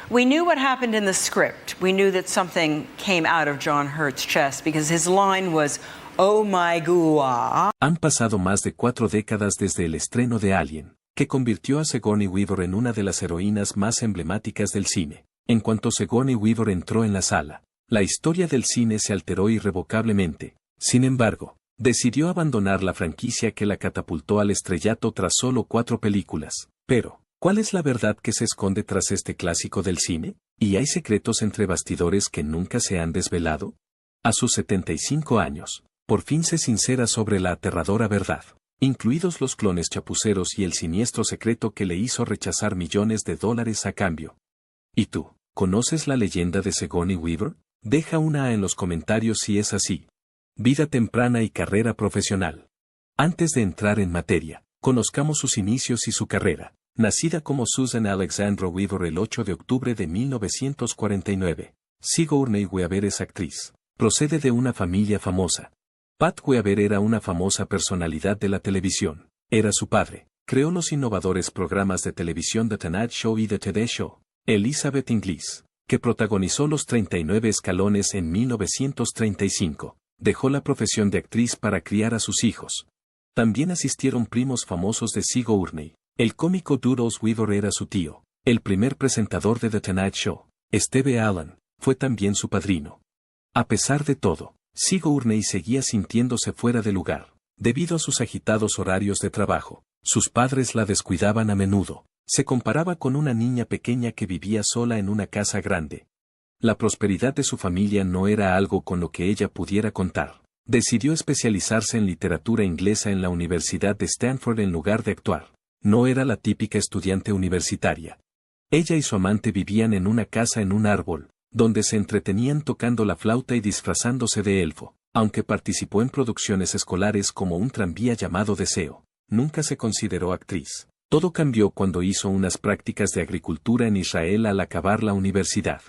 We knew what happened in the script. We knew that something came out of John Hurt's chest because his line was, "Oh my God." Han pasado más de 4 décadas desde el estreno de Alien, que convirtió a Sigourney Weaver en una de las heroínas más emblemáticas del cine. En cuanto Sigourney Weaver entró en la sala, la historia del cine se alteró irrevocablemente. Sin embargo, decidió abandonar la franquicia que la catapultó al estrellato tras solo 4 películas. Pero, ¿cuál es la verdad que se esconde tras este clásico del cine? ¿Y hay secretos entre bastidores que nunca se han desvelado? A sus 75 años, por fin se sincera sobre la aterradora verdad, incluidos los clones chapuceros y el siniestro secreto que le hizo rechazar millones de dólares a cambio. ¿Y tú, conoces la leyenda de Sigourney Weaver? Deja una A en los comentarios si es así. Vida temprana y carrera profesional. Antes de entrar en materia, conozcamos sus inicios y su carrera. Nacida como Susan Alexandra Weaver el 8 de octubre de 1949, Sigourney Weaver es actriz. Procede de una familia famosa. Pat Weaver era una famosa personalidad de la televisión. Era su padre. Creó los innovadores programas de televisión The Tonight Show y The Today Show. Elizabeth Inglis, que protagonizó Los 39 Escalones en 1935, dejó la profesión de actriz para criar a sus hijos. También asistieron primos famosos de Sigourney. El cómico Doodles Weaver era su tío. El primer presentador de The Tonight Show, Steve Allen, fue también su padrino. A pesar de todo, Sigourney seguía sintiéndose fuera de lugar. Debido a sus agitados horarios de trabajo, sus padres la descuidaban a menudo. Se comparaba con una niña pequeña que vivía sola en una casa grande. La prosperidad de su familia no era algo con lo que ella pudiera contar. Decidió especializarse en literatura inglesa en la Universidad de Stanford en lugar de actuar. No era la típica estudiante universitaria. Ella y su amante vivían en una casa en un árbol, donde se entretenían tocando la flauta y disfrazándose de elfo. Aunque participó en producciones escolares como un tranvía llamado Deseo, nunca se consideró actriz. Todo cambió cuando hizo unas prácticas de agricultura en Israel al acabar la universidad.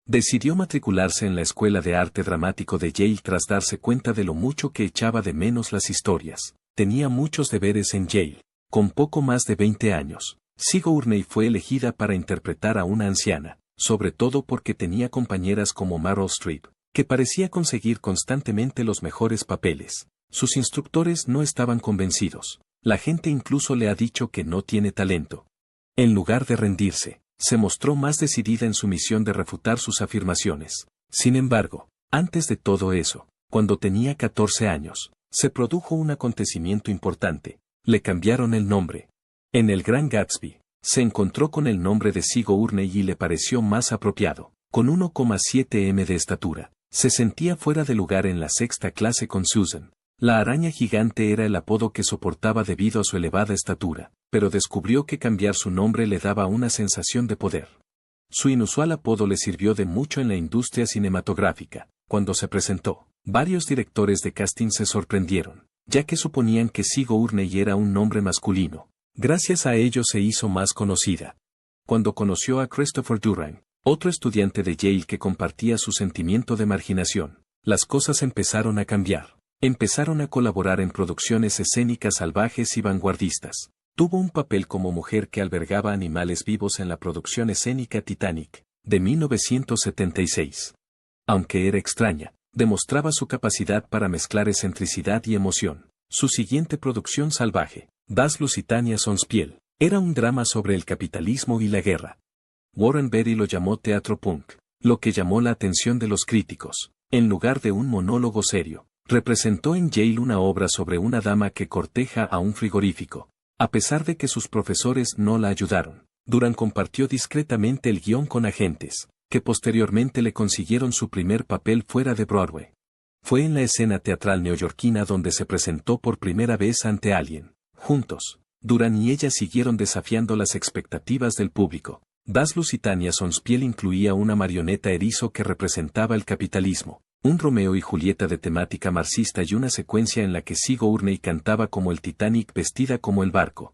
Decidió matricularse en la Escuela de Arte Dramático de Yale tras darse cuenta de lo mucho que echaba de menos las historias. Tenía muchos deberes en Yale. Con poco más de 20 años, Sigourney fue elegida para interpretar a una anciana, sobre todo porque tenía compañeras como Meryl Streep, que parecía conseguir constantemente los mejores papeles. Sus instructores no estaban convencidos. La gente incluso le ha dicho que no tiene talento. En lugar de rendirse, se mostró más decidida en su misión de refutar sus afirmaciones. Sin embargo, antes de todo eso, cuando tenía 14 años, se produjo un acontecimiento importante. Le cambiaron el nombre. En El Gran Gatsby, se encontró con el nombre de Sigourney y le pareció más apropiado. Con 1,7 m de estatura, se sentía fuera de lugar en la sexta clase con Susan. La araña gigante era el apodo que soportaba debido a su elevada estatura, pero descubrió que cambiar su nombre le daba una sensación de poder. Su inusual apodo le sirvió de mucho en la industria cinematográfica. Cuando se presentó, varios directores de casting se sorprendieron, ya que suponían que Sigourney era un nombre masculino. Gracias a ello se hizo más conocida. Cuando conoció a Christopher Durang, otro estudiante de Yale que compartía su sentimiento de marginación, las cosas empezaron a cambiar. Empezaron a colaborar en producciones escénicas salvajes y vanguardistas. Tuvo un papel como mujer que albergaba animales vivos en la producción escénica Titanic, de 1976. Aunque era extraña, demostraba su capacidad para mezclar excentricidad y emoción. Su siguiente producción salvaje, Das Lusitania Sonspiel, era un drama sobre el capitalismo y la guerra. Warren Beatty lo llamó teatro punk, lo que llamó la atención de los críticos. En lugar de un monólogo serio, representó en Yale una obra sobre una dama que corteja a un frigorífico. A pesar de que sus profesores no la ayudaron, Durang compartió discretamente el guión con agentes, que posteriormente le consiguieron su primer papel fuera de Broadway. Fue en la escena teatral neoyorquina donde se presentó por primera vez ante Alien. Juntos, Durang y ella siguieron desafiando las expectativas del público. Das Lusitania Sonspiel incluía una marioneta erizo que representaba el capitalismo, un Romeo y Julieta de temática marxista y una secuencia en la que Sigourney cantaba como el Titanic vestida como el barco.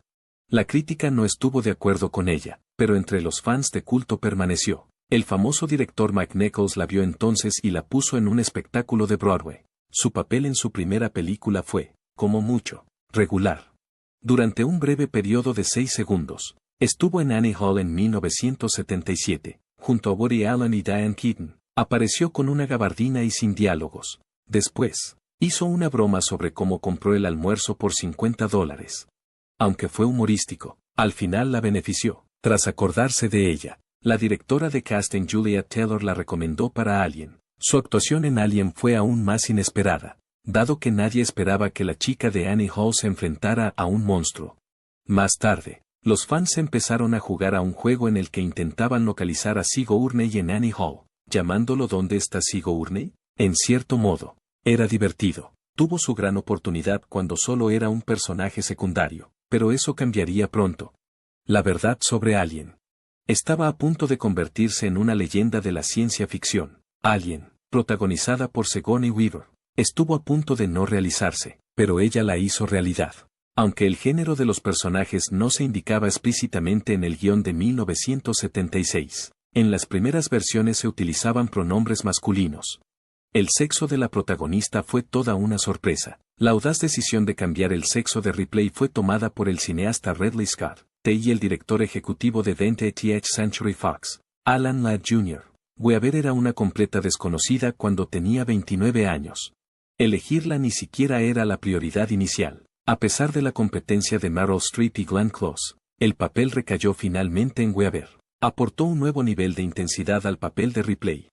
La crítica no estuvo de acuerdo con ella, pero entre los fans de culto permaneció. El famoso director Mike Nichols la vio entonces y la puso en un espectáculo de Broadway. Su papel en su primera película fue, como mucho, regular. Durante un breve periodo de 6 segundos, estuvo en Annie Hall en 1977, junto a Woody Allen y Diane Keaton, apareció con una gabardina y sin diálogos. Después, hizo una broma sobre cómo compró el almuerzo por $50. Aunque fue humorístico, al final la benefició. Tras acordarse de ella, la directora de casting Julia Taylor la recomendó para Alien. Su actuación en Alien fue aún más inesperada, dado que nadie esperaba que la chica de Annie Hall se enfrentara a un monstruo. Más tarde, los fans empezaron a jugar a un juego en el que intentaban localizar a Sigourney en Annie Hall, llamándolo ¿Dónde está Sigourney? En cierto modo, era divertido. Tuvo su gran oportunidad cuando solo era un personaje secundario, pero eso cambiaría pronto. La verdad sobre Alien. Estaba a punto de convertirse en una leyenda de la ciencia ficción. Alien, protagonizada por Sigourney Weaver, estuvo a punto de no realizarse, pero ella la hizo realidad. Aunque el género de los personajes no se indicaba explícitamente en el guión de 1976, en las primeras versiones se utilizaban pronombres masculinos. El sexo de la protagonista fue toda una sorpresa. La audaz decisión de cambiar el sexo de Ripley fue tomada por el cineasta Ridley Scott y el director ejecutivo de 20th Century Fox, Alan Ladd Jr. Weaver era una completa desconocida cuando tenía 29 años. Elegirla ni siquiera era la prioridad inicial. A pesar de la competencia de Meryl Streep y Glenn Close, el papel recayó finalmente en Weaver. Aportó un nuevo nivel de intensidad al papel de Ripley.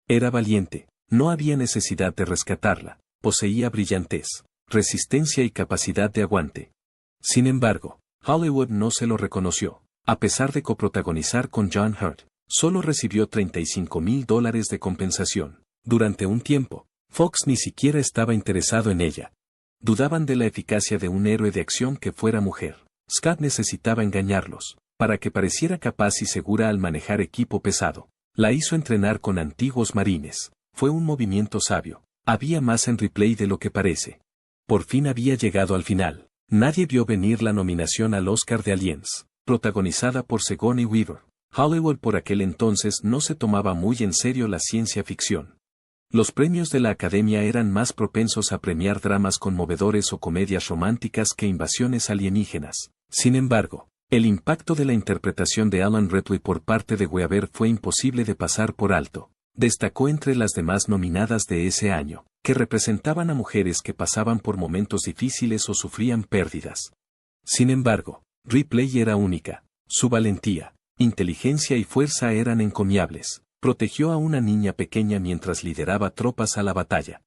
Era valiente, no había necesidad de rescatarla, poseía brillantez, resistencia y capacidad de aguante. Sin embargo, Hollywood no se lo reconoció. A pesar de coprotagonizar con John Hurt, solo recibió $35,000 de compensación. Durante un tiempo, Fox ni siquiera estaba interesado en ella. Dudaban de la eficacia de un héroe de acción que fuera mujer. Scott necesitaba engañarlos, para que pareciera capaz y segura al manejar equipo pesado. La hizo entrenar con antiguos marines. Fue un movimiento sabio. Había más en Ripley de lo que parece. Por fin había llegado al final. Nadie vio venir la nominación al Oscar de Aliens, protagonizada por Sigourney Weaver. Hollywood por aquel entonces no se tomaba muy en serio la ciencia ficción. Los premios de la Academia eran más propensos a premiar dramas conmovedores o comedias románticas que invasiones alienígenas. Sin embargo, el impacto de la interpretación de Alan Ripley por parte de Weaver fue imposible de pasar por alto. Destacó entre las demás nominadas de ese año, que representaban a mujeres que pasaban por momentos difíciles o sufrían pérdidas. Sin embargo, Ripley era única. Su valentía, inteligencia y fuerza eran encomiables. Protegió a una niña pequeña mientras lideraba tropas a la batalla.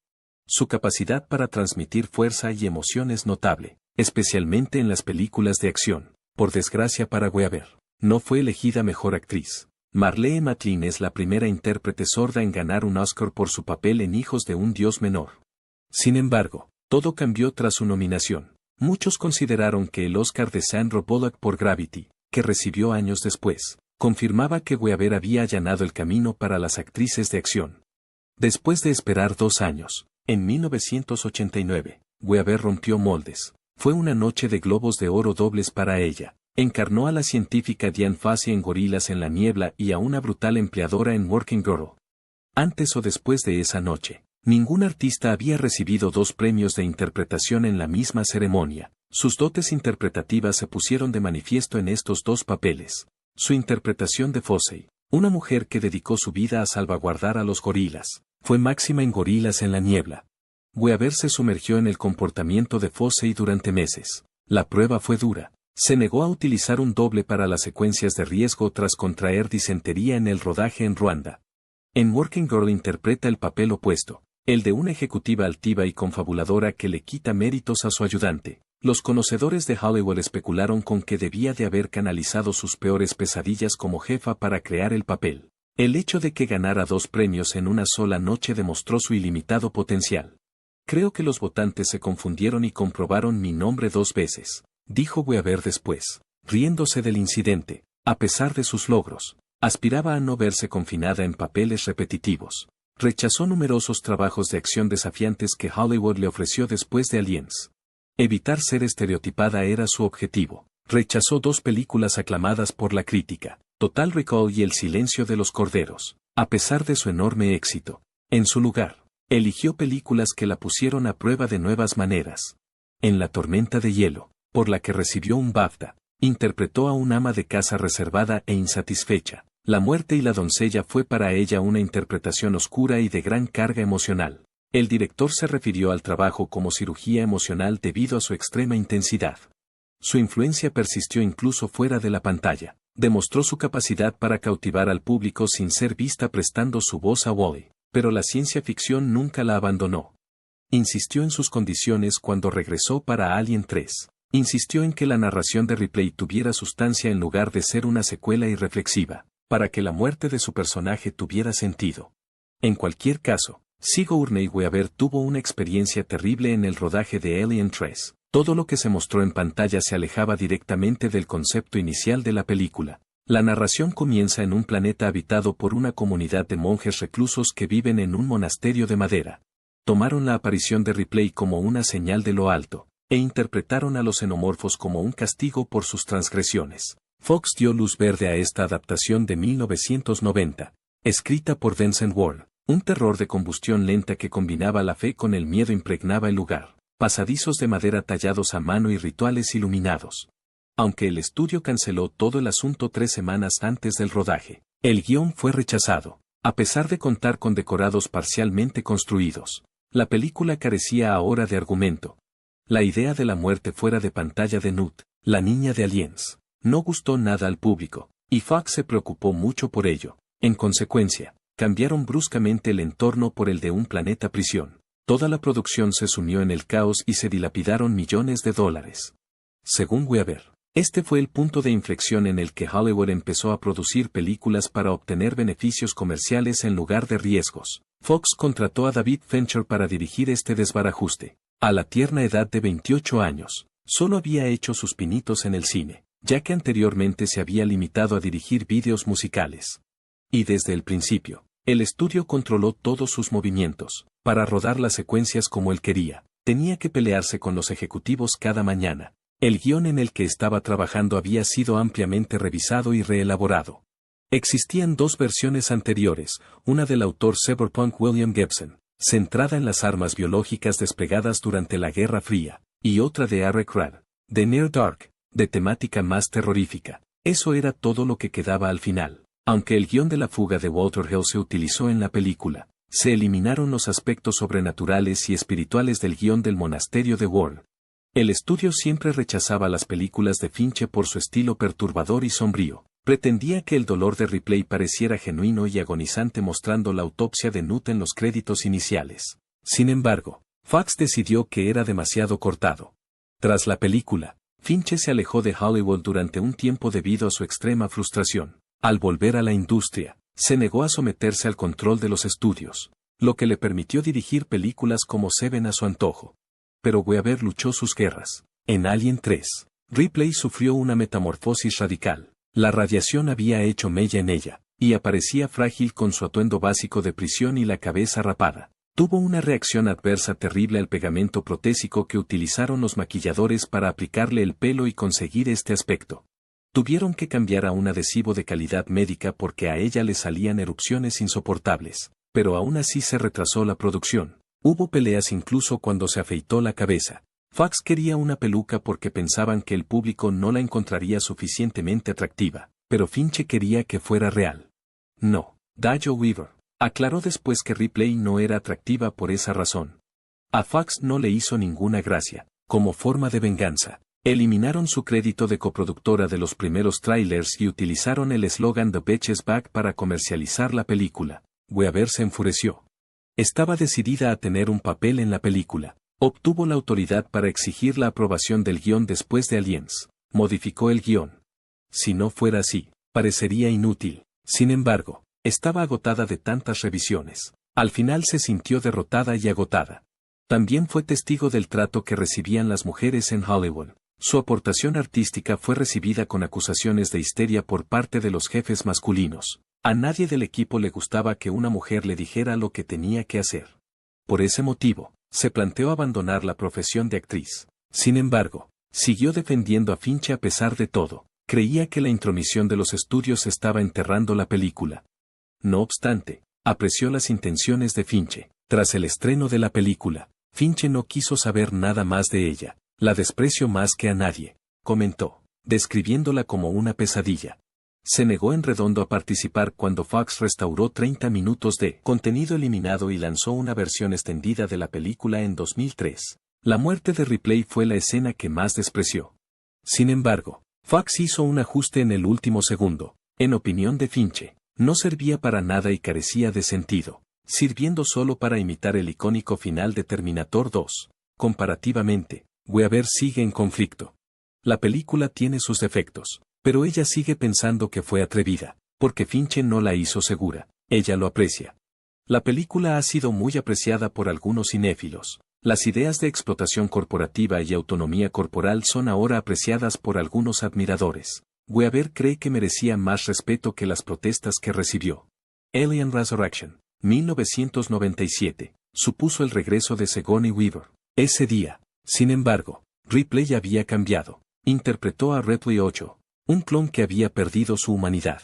Su capacidad para transmitir fuerza y emoción es notable, especialmente en las películas de acción. Por desgracia para Weaver, no fue elegida mejor actriz. Marlee Matlin es la primera intérprete sorda en ganar un Oscar por su papel en Hijos de un Dios Menor. Sin embargo, todo cambió tras su nominación. Muchos consideraron que el Oscar de Sandra Bullock por Gravity, que recibió años después, confirmaba que Weaver había allanado el camino para las actrices de acción. Después de esperar 2 años, en 1989, Weaver rompió moldes. Fue una noche de globos de oro dobles para ella. Encarnó a la científica Diane Fossey en Gorilas en la Niebla y a una brutal empleadora en Working Girl. Antes o después de esa noche, ningún artista había recibido 2 premios de interpretación en la misma ceremonia. Sus dotes interpretativas se pusieron de manifiesto en estos 2 papeles. Su interpretación de Fossey, una mujer que dedicó su vida a salvaguardar a los gorilas, fue máxima en Gorilas en la Niebla. Weaver se sumergió en el comportamiento de Fossey durante meses. La prueba fue dura. Se negó a utilizar un doble para las secuencias de riesgo tras contraer disentería en el rodaje en Ruanda. En Working Girl interpreta el papel opuesto, el de una ejecutiva altiva y confabuladora que le quita méritos a su ayudante. Los conocedores de Hollywood especularon con que debía de haber canalizado sus peores pesadillas como jefa para crear el papel. El hecho de que ganara 2 premios en una sola noche demostró su ilimitado potencial. Creo que los votantes se confundieron y comprobaron mi nombre 2 veces, dijo Weaver después, riéndose del incidente. A pesar de sus logros, aspiraba a no verse confinada en papeles repetitivos. Rechazó numerosos trabajos de acción desafiantes que Hollywood le ofreció después de Aliens. Evitar ser estereotipada era su objetivo. Rechazó 2 películas aclamadas por la crítica, Total Recall y El silencio de los corderos, a pesar de su enorme éxito. En su lugar, eligió películas que la pusieron a prueba de nuevas maneras. En La tormenta de hielo, por la que recibió un BAFTA, interpretó a un ama de casa reservada e insatisfecha. La muerte y la doncella fue para ella una interpretación oscura y de gran carga emocional. El director se refirió al trabajo como cirugía emocional debido a su extrema intensidad. Su influencia persistió incluso fuera de la pantalla. Demostró su capacidad para cautivar al público sin ser vista prestando su voz a Wall-E, pero la ciencia ficción nunca la abandonó. Insistió en sus condiciones cuando regresó para Alien 3. Insistió en que la narración de Ripley tuviera sustancia en lugar de ser una secuela irreflexiva, para que la muerte de su personaje tuviera sentido. En cualquier caso, Sigourney Weaver tuvo una experiencia terrible en el rodaje de Alien 3. Todo lo que se mostró en pantalla se alejaba directamente del concepto inicial de la película. La narración comienza en un planeta habitado por una comunidad de monjes reclusos que viven en un monasterio de madera. Tomaron la aparición de Ripley como una señal de lo alto, e interpretaron a los xenomorfos como un castigo por sus transgresiones. Fox dio luz verde a esta adaptación de 1990, escrita por Vincent Ward. Un terror de combustión lenta que combinaba la fe con el miedo impregnaba el lugar. Pasadizos de madera tallados a mano y rituales iluminados. Aunque el estudio canceló todo el asunto 3 semanas antes del rodaje, el guión fue rechazado, a pesar de contar con decorados parcialmente construidos. La película carecía ahora de argumento. La idea de la muerte fuera de pantalla de Nut, la niña de Aliens, no gustó nada al público, y Fox se preocupó mucho por ello. En consecuencia, cambiaron bruscamente el entorno por el de un planeta prisión. Toda la producción se sumió en el caos y se dilapidaron millones de dólares. Según Weaver, este fue el punto de inflexión en el que Hollywood empezó a producir películas para obtener beneficios comerciales en lugar de riesgos. Fox contrató a David Fincher para dirigir este desbarajuste. A la tierna edad de 28 años, solo había hecho sus pinitos en el cine, ya que anteriormente se había limitado a dirigir vídeos musicales. Y desde el principio, el estudio controló todos sus movimientos. Para rodar las secuencias como él quería, tenía que pelearse con los ejecutivos cada mañana. El guión en el que estaba trabajando había sido ampliamente revisado y reelaborado. Existían 2 versiones anteriores, una del autor cyberpunk William Gibson, centrada en las armas biológicas desplegadas durante la Guerra Fría, y otra de Eric Rad, de Near Dark, de temática más terrorífica. Eso era todo lo que quedaba al final. Aunque el guión de la fuga de Walter Hill se utilizó en la película, se eliminaron los aspectos sobrenaturales y espirituales del guión del monasterio de Ward. El estudio siempre rechazaba las películas de Fincher por su estilo perturbador y sombrío. Pretendía que el dolor de Ripley pareciera genuino y agonizante mostrando la autopsia de Nut en los créditos iniciales. Sin embargo, Fox decidió que era demasiado cortado. Tras la película, Fincher se alejó de Hollywood durante un tiempo debido a su extrema frustración. Al volver a la industria, se negó a someterse al control de los estudios, lo que le permitió dirigir películas como Seven a su antojo. Pero Weaver luchó sus guerras. En Alien 3, Ripley sufrió una metamorfosis radical. La radiación había hecho mella en ella, y aparecía frágil con su atuendo básico de prisión y la cabeza rapada. Tuvo una reacción adversa terrible al pegamento protésico que utilizaron los maquilladores para aplicarle el pelo y conseguir este aspecto. Tuvieron que cambiar a un adhesivo de calidad médica porque a ella le salían erupciones insoportables, pero aún así se retrasó la producción. Hubo peleas incluso cuando se afeitó la cabeza. Fox quería una peluca porque pensaban que el público no la encontraría suficientemente atractiva, pero Fincher quería que fuera real. No, Dayo Weaver aclaró después que Ripley no era atractiva por esa razón. A Fox no le hizo ninguna gracia. Como forma de venganza, eliminaron su crédito de coproductora de los primeros trailers y utilizaron el eslogan The Bitch is Back para comercializar la película. Weaver se enfureció. Estaba decidida a tener un papel en la película. Obtuvo la autoridad para exigir la aprobación del guión después de Aliens. Modificó el guión. Si no fuera así, parecería inútil. Sin embargo, estaba agotada de tantas revisiones. Al final se sintió derrotada y agotada. También fue testigo del trato que recibían las mujeres en Hollywood. Su aportación artística fue recibida con acusaciones de histeria por parte de los jefes masculinos. A nadie del equipo le gustaba que una mujer le dijera lo que tenía que hacer. Por ese motivo, se planteó abandonar la profesión de actriz. Sin embargo, siguió defendiendo a Fincher a pesar de todo. Creía que la intromisión de los estudios estaba enterrando la película. No obstante, apreció las intenciones de Fincher. Tras el estreno de la película, Fincher no quiso saber nada más de ella. La desprecio más que a nadie, comentó, describiéndola como una pesadilla. Se negó en redondo a participar cuando Fox restauró 30 minutos de contenido eliminado y lanzó una versión extendida de la película en 2003. La muerte de Ripley fue la escena que más despreció. Sin embargo, Fox hizo un ajuste en el último segundo. En opinión de Fincher, no servía para nada y carecía de sentido, sirviendo solo para imitar el icónico final de Terminator 2. Comparativamente, Weaver sigue en conflicto. La película tiene sus defectos, pero ella sigue pensando que fue atrevida, porque Fincher no la hizo segura. Ella lo aprecia. La película ha sido muy apreciada por algunos cinéfilos. Las ideas de explotación corporativa y autonomía corporal son ahora apreciadas por algunos admiradores. Weaver cree que merecía más respeto que las protestas que recibió. Alien Resurrection, 1997, supuso el regreso de Sigourney Weaver. Ese día, sin embargo, Ripley había cambiado. Interpretó a Ripley 8, un clon que había perdido su humanidad.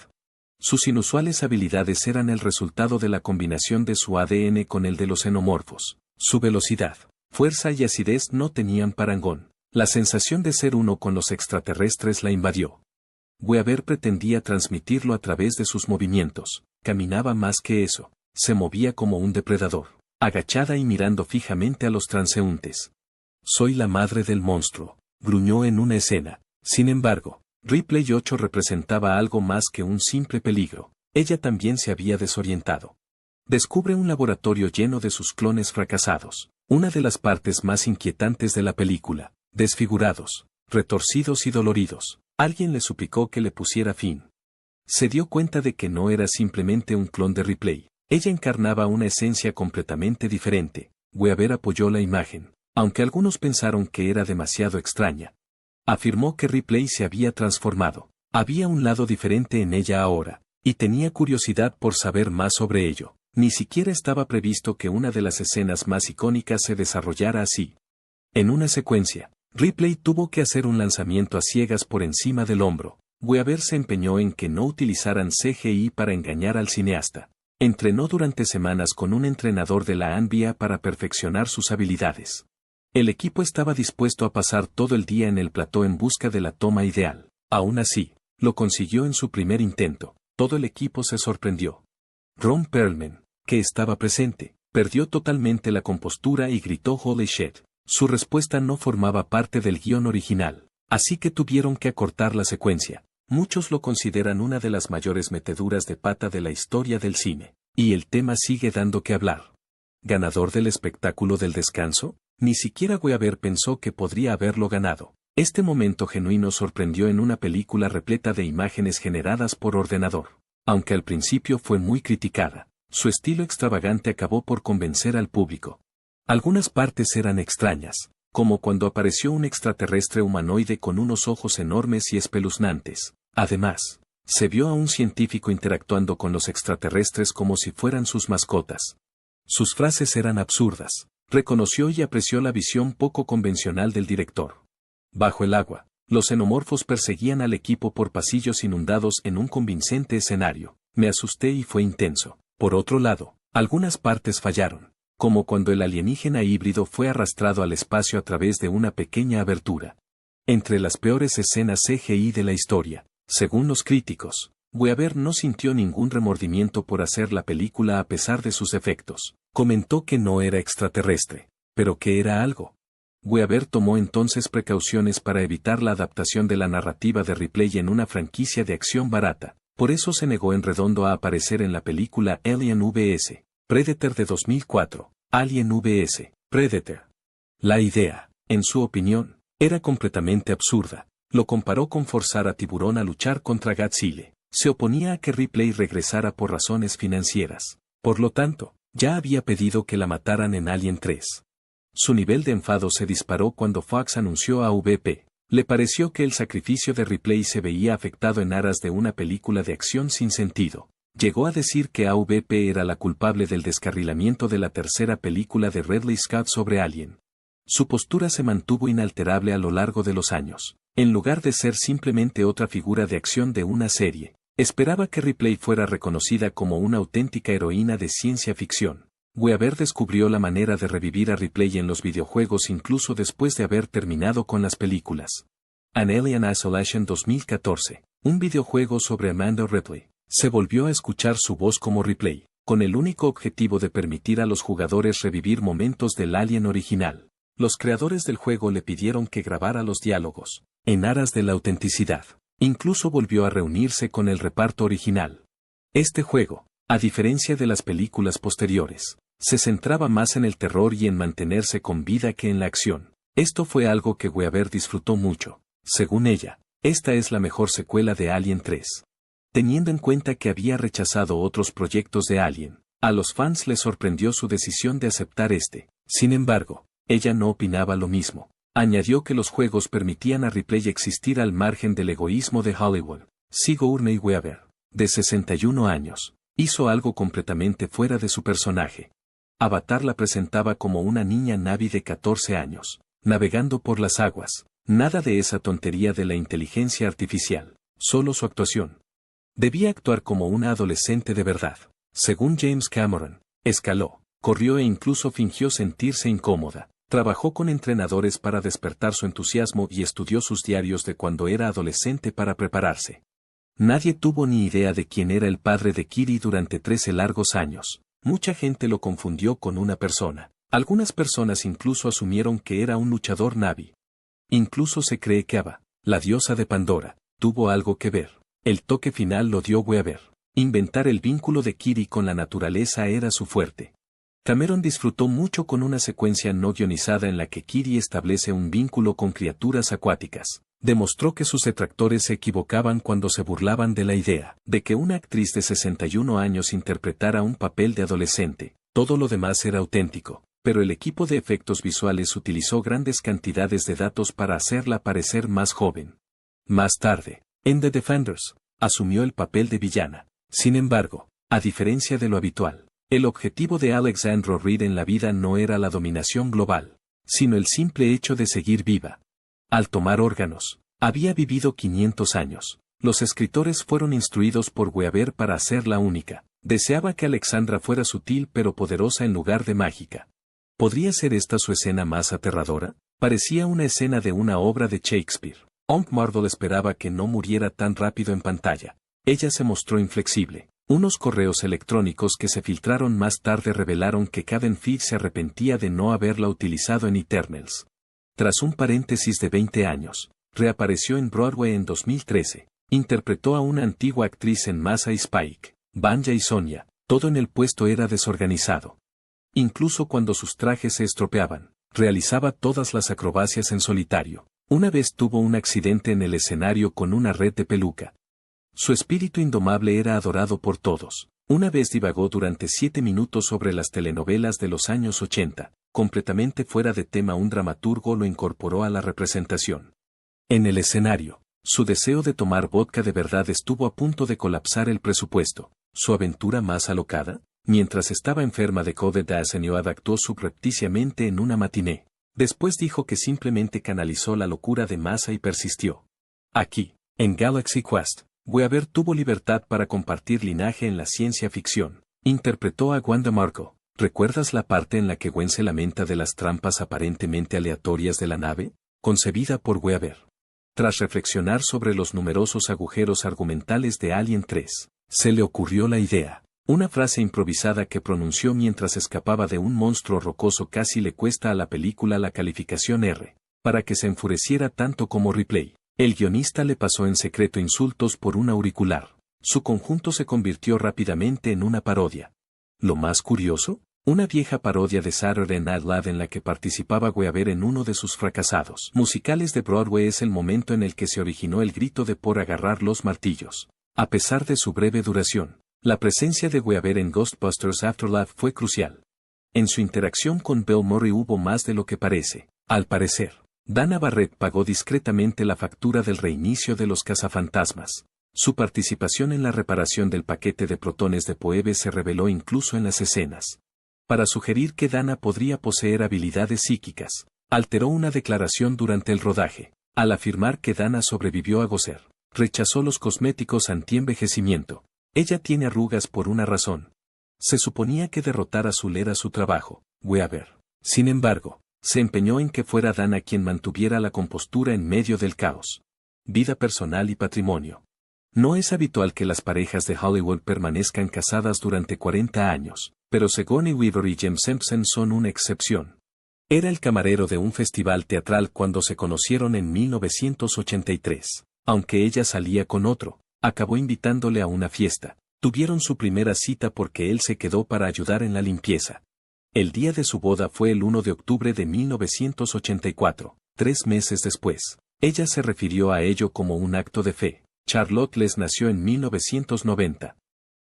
Sus inusuales habilidades eran el resultado de la combinación de su ADN con el de los xenomorfos. Su velocidad, fuerza y acidez no tenían parangón. La sensación de ser uno con los extraterrestres la invadió. Weaver pretendía transmitirlo a través de sus movimientos. Caminaba más que eso. Se movía como un depredador, agachada y mirando fijamente a los transeúntes. Soy la madre del monstruo, gruñó en una escena. Sin embargo, Ripley 8 representaba algo más que un simple peligro. Ella también se había desorientado. Descubre un laboratorio lleno de sus clones fracasados, una de las partes más inquietantes de la película, desfigurados, retorcidos y doloridos. Alguien le suplicó que le pusiera fin. Se dio cuenta de que no era simplemente un clon de Ripley. Ella encarnaba una esencia completamente diferente. Weaver apoyó la imagen, aunque algunos pensaron que era demasiado extraña. Afirmó que Ripley se había transformado. Había un lado diferente en ella ahora, y tenía curiosidad por saber más sobre ello. Ni siquiera estaba previsto que una de las escenas más icónicas se desarrollara así. En una secuencia, Ripley tuvo que hacer un lanzamiento a ciegas por encima del hombro. Weaver se empeñó en que no utilizaran CGI para engañar al cineasta. Entrenó durante semanas con un entrenador de la NBA para perfeccionar sus habilidades. El equipo estaba dispuesto a pasar todo el día en el plató en busca de la toma ideal. Aún así, lo consiguió en su primer intento. Todo el equipo se sorprendió. Ron Perlman, que estaba presente, perdió totalmente la compostura y gritó "Holy shit". Su respuesta no formaba parte del guión original, así que tuvieron que acortar la secuencia. Muchos lo consideran una de las mayores meteduras de pata de la historia del cine, y el tema sigue dando que hablar. ¿Ganador del espectáculo del descanso? Ni siquiera Weaver pensó que podría haberlo ganado. Este momento genuino sorprendió en una película repleta de imágenes generadas por ordenador. Aunque al principio fue muy criticada, su estilo extravagante acabó por convencer al público. Algunas partes eran extrañas, como cuando apareció un extraterrestre humanoide con unos ojos enormes y espeluznantes. Además, se vio a un científico interactuando con los extraterrestres como si fueran sus mascotas. Sus frases eran absurdas. Reconoció y apreció la visión poco convencional del director. Bajo el agua, los xenomorfos perseguían al equipo por pasillos inundados en un convincente escenario. Me asusté y fue intenso. Por otro lado, algunas partes fallaron, como cuando el alienígena híbrido fue arrastrado al espacio a través de una pequeña abertura. Entre las peores escenas CGI de la historia, según los críticos, Weaver no sintió ningún remordimiento por hacer la película a pesar de sus defectos. Comentó que no era extraterrestre, pero que era algo. Weaver tomó entonces precauciones para evitar la adaptación de la narrativa de Ripley en una franquicia de acción barata. Por eso se negó en redondo a aparecer en la película Alien vs. Predator de 2004, Alien vs. Predator. La idea, en su opinión, era completamente absurda. Lo comparó con forzar a Tiburón a luchar contra Godzilla. Se oponía a que Ripley regresara por razones financieras. Por lo tanto, ya había pedido que la mataran en Alien 3. Su nivel de enfado se disparó cuando Fox anunció a VP. Le pareció que el sacrificio de Ripley se veía afectado en aras de una película de acción sin sentido. Llegó a decir que AVP era la culpable del descarrilamiento de la tercera película de Ridley Scott sobre Alien. Su postura se mantuvo inalterable a lo largo de los años. En lugar de ser simplemente otra figura de acción de una serie, esperaba que Ripley fuera reconocida como una auténtica heroína de ciencia ficción. Weaver descubrió la manera de revivir a Ripley en los videojuegos incluso después de haber terminado con las películas. An Alien Isolation 2014, un videojuego sobre Amanda Ripley. Se volvió a escuchar su voz como Ripley, con el único objetivo de permitir a los jugadores revivir momentos del Alien original. Los creadores del juego le pidieron que grabara los diálogos, en aras de la autenticidad. Incluso volvió a reunirse con el reparto original. Este juego, a diferencia de las películas posteriores, se centraba más en el terror y en mantenerse con vida que en la acción. Esto fue algo que Weaver disfrutó mucho. Según ella, esta es la mejor secuela de Alien 3. Teniendo en cuenta que había rechazado otros proyectos de Alien, a los fans les sorprendió su decisión de aceptar este. Sin embargo, ella no opinaba lo mismo. Añadió que los juegos permitían a Ripley existir al margen del egoísmo de Hollywood. Sigourney Weaver, de 61 años, hizo algo completamente fuera de su personaje. Avatar la presentaba como una niña Na'vi de 14 años, navegando por las aguas. Nada de esa tontería de la inteligencia artificial, solo su actuación. Debía actuar como una adolescente de verdad. Según James Cameron, escaló, corrió e incluso fingió sentirse incómoda. Trabajó con entrenadores para despertar su entusiasmo y estudió sus diarios de cuando era adolescente para prepararse. Nadie tuvo ni idea de quién era el padre de Kiri durante 13 largos años. Mucha gente lo confundió con una persona. Algunas personas incluso asumieron que era un luchador Na'vi. Incluso se cree que Ava, la diosa de Pandora, tuvo algo que ver. El toque final lo dio Weaver. Inventar el vínculo de Kiri con la naturaleza era su fuerte. Cameron disfrutó mucho con una secuencia no guionizada en la que Kiri establece un vínculo con criaturas acuáticas. Demostró que sus detractores se equivocaban cuando se burlaban de la idea de que una actriz de 61 años interpretara un papel de adolescente. Todo lo demás era auténtico, pero el equipo de efectos visuales utilizó grandes cantidades de datos para hacerla parecer más joven. Más tarde, en The Defenders, asumió el papel de villana. Sin embargo, a diferencia de lo habitual, el objetivo de Alexandra Reed en la vida no era la dominación global, sino el simple hecho de seguir viva. Al tomar órganos, había vivido 500 años. Los escritores fueron instruidos por Weaver para hacerla única. Deseaba que Alexandra fuera sutil pero poderosa en lugar de mágica. ¿Podría ser esta su escena más aterradora? Parecía una escena de una obra de Shakespeare. Marvel esperaba que no muriera tan rápido en pantalla. Ella se mostró inflexible. Unos correos electrónicos que se filtraron más tarde revelaron que Kevin Feige se arrepentía de no haberla utilizado en Eternals. Tras un paréntesis de 20 años, reapareció en Broadway en 2013. Interpretó a una antigua actriz en Masa y Spike, Vanya y Sonia. Todo en el puesto era desorganizado. Incluso cuando sus trajes se estropeaban, realizaba todas las acrobacias en solitario. Una vez tuvo un accidente en el escenario con una red de peluca. Su espíritu indomable era adorado por todos. Una vez divagó durante 7 minutos sobre las telenovelas de los años 80, completamente fuera de tema. Un dramaturgo lo incorporó a la representación. En el escenario, su deseo de tomar vodka de verdad estuvo a punto de colapsar el presupuesto. Su aventura más alocada, mientras estaba enferma de COVID-19 actuó subrepticiamente en una matiné. Después dijo que simplemente canalizó la locura de Masa y persistió. Aquí, en Galaxy Quest, Weaver tuvo libertad para compartir linaje en la ciencia ficción. Interpretó a Wanda Marco. ¿Recuerdas la parte en la que Gwen se lamenta de las trampas aparentemente aleatorias de la nave? Concebida por Weaver. Tras reflexionar sobre los numerosos agujeros argumentales de Alien 3, se le ocurrió la idea. Una frase improvisada que pronunció mientras escapaba de un monstruo rocoso casi le cuesta a la película la calificación R, para que se enfureciera tanto como Ripley. El guionista le pasó en secreto insultos por un auricular. Su conjunto se convirtió rápidamente en una parodia. Lo más curioso, una vieja parodia de Saturday Night Live en la que participaba Weaver en uno de sus fracasados musicales de Broadway es el momento en el que se originó el grito de por agarrar los martillos. A pesar de su breve duración, la presencia de Weaver en Ghostbusters Afterlife fue crucial. En su interacción con Bill Murray hubo más de lo que parece. Al parecer, Dana Barrett pagó discretamente la factura del reinicio de los cazafantasmas. Su participación en la reparación del paquete de protones de Poebe se reveló incluso en las escenas. Para sugerir que Dana podría poseer habilidades psíquicas, alteró una declaración durante el rodaje. Al afirmar que Dana sobrevivió a Gozer, rechazó los cosméticos anti-envejecimiento. Ella tiene arrugas por una razón. Se suponía que derrotar a Zul era su trabajo, Weaver. Sin embargo, Se empeñó en que fuera Dana quien mantuviera la compostura en medio del caos. Vida personal y patrimonio. No es habitual que las parejas de Hollywood permanezcan casadas durante 40 años, pero Sigourney Weaver y Jim Simpson son una excepción. Era el camarero de un festival teatral cuando se conocieron en 1983. Aunque ella salía con otro, acabó invitándole a una fiesta. Tuvieron su primera cita porque él se quedó para ayudar en la limpieza. El día de su boda fue el 1 de octubre de 1984, 3 meses después. Ella se refirió a ello como un acto de fe. Charlotte Les nació en 1990.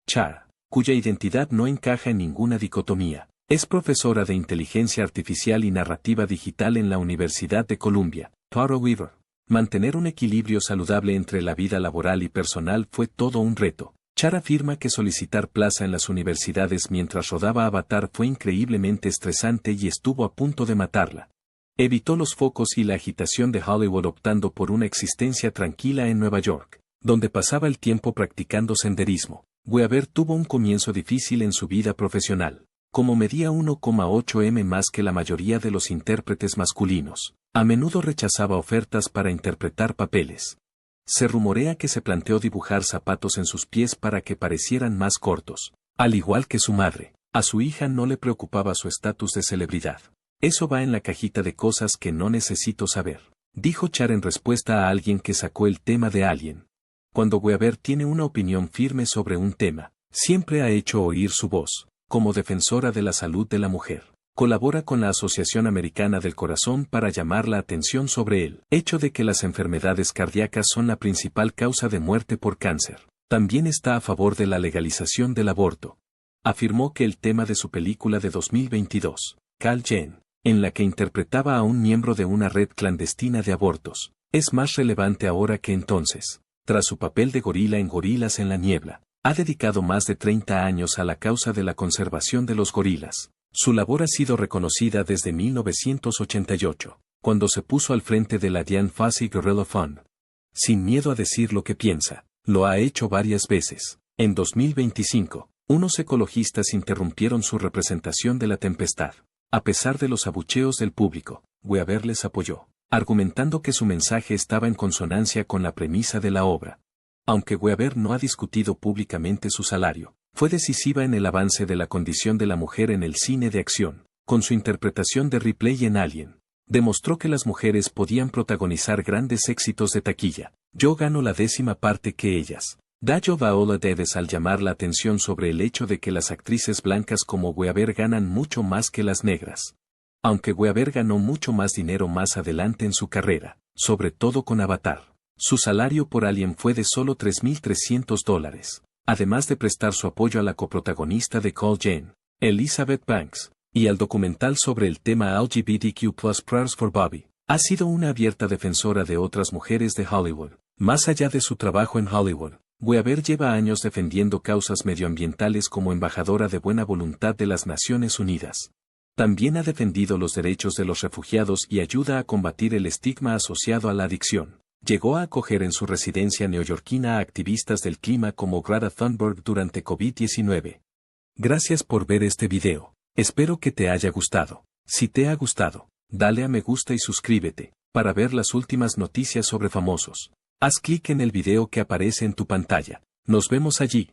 Char, cuya identidad no encaja en ninguna dicotomía, es profesora de inteligencia artificial y narrativa digital en la Universidad de Columbia. Tara Weaver. Mantener un equilibrio saludable entre la vida laboral y personal fue todo un reto. Char afirma que solicitar plaza en las universidades mientras rodaba Avatar fue increíblemente estresante y estuvo a punto de matarla. Evitó los focos y la agitación de Hollywood optando por una existencia tranquila en Nueva York, donde pasaba el tiempo practicando senderismo. Weaver tuvo un comienzo difícil en su vida profesional. Como medía 1,8 m más que la mayoría de los intérpretes masculinos, a menudo rechazaba ofertas para interpretar papeles. Se rumorea que se planteó dibujar zapatos en sus pies para que parecieran más cortos. Al igual que su madre, a su hija no le preocupaba su estatus de celebridad. Eso va en la cajita de cosas que no necesito saber, dijo Char en respuesta a alguien que sacó el tema de Alien. Cuando Weaver tiene una opinión firme sobre un tema, siempre ha hecho oír su voz. Como defensora de la salud de la mujer, colabora con la Asociación Americana del Corazón para llamar la atención sobre el hecho de que las enfermedades cardíacas son la principal causa de muerte por cáncer. También está a favor de la legalización del aborto. Afirmó que el tema de su película de 2022, Call Jane, en la que interpretaba a un miembro de una red clandestina de abortos, es más relevante ahora que entonces. Tras su papel de gorila en Gorilas en la Niebla, ha dedicado más de 30 años a la causa de la conservación de los gorilas. Su labor ha sido reconocida desde 1988, cuando se puso al frente de la Dian Fossey Gorilla Fund. Sin miedo a decir lo que piensa, lo ha hecho varias veces. En 2025, unos ecologistas interrumpieron su representación de La Tempestad. A pesar de los abucheos del público, Weaver les apoyó, argumentando que su mensaje estaba en consonancia con la premisa de la obra. Aunque Weaver no ha discutido públicamente su salario, fue decisiva en el avance de la condición de la mujer en el cine de acción. Con su interpretación de Ripley en Alien, demostró que las mujeres podían protagonizar grandes éxitos de taquilla. Yo gano la 10ª parte que ellas. Dayo Viola Davis al llamar la atención sobre el hecho de que las actrices blancas como Weaver ganan mucho más que las negras. Aunque Weaver ganó mucho más dinero más adelante en su carrera, sobre todo con Avatar. Su salario por Alien fue de solo $3,300, además de prestar su apoyo a la coprotagonista de Call Jane, Elizabeth Banks, y al documental sobre el tema LGBTQ+ Prayers for Bobby. Ha sido una abierta defensora de otras mujeres de Hollywood. Más allá de su trabajo en Hollywood, Weaver lleva años defendiendo causas medioambientales como embajadora de buena voluntad de las Naciones Unidas. También ha defendido los derechos de los refugiados y ayuda a combatir el estigma asociado a la adicción. Llegó a acoger en su residencia neoyorquina a activistas del clima como Greta Thunberg durante COVID-19. Gracias por ver este video. Espero que te haya gustado. Si te ha gustado, dale a me gusta y suscríbete, para ver las últimas noticias sobre famosos. Haz clic en el video que aparece en tu pantalla. Nos vemos allí.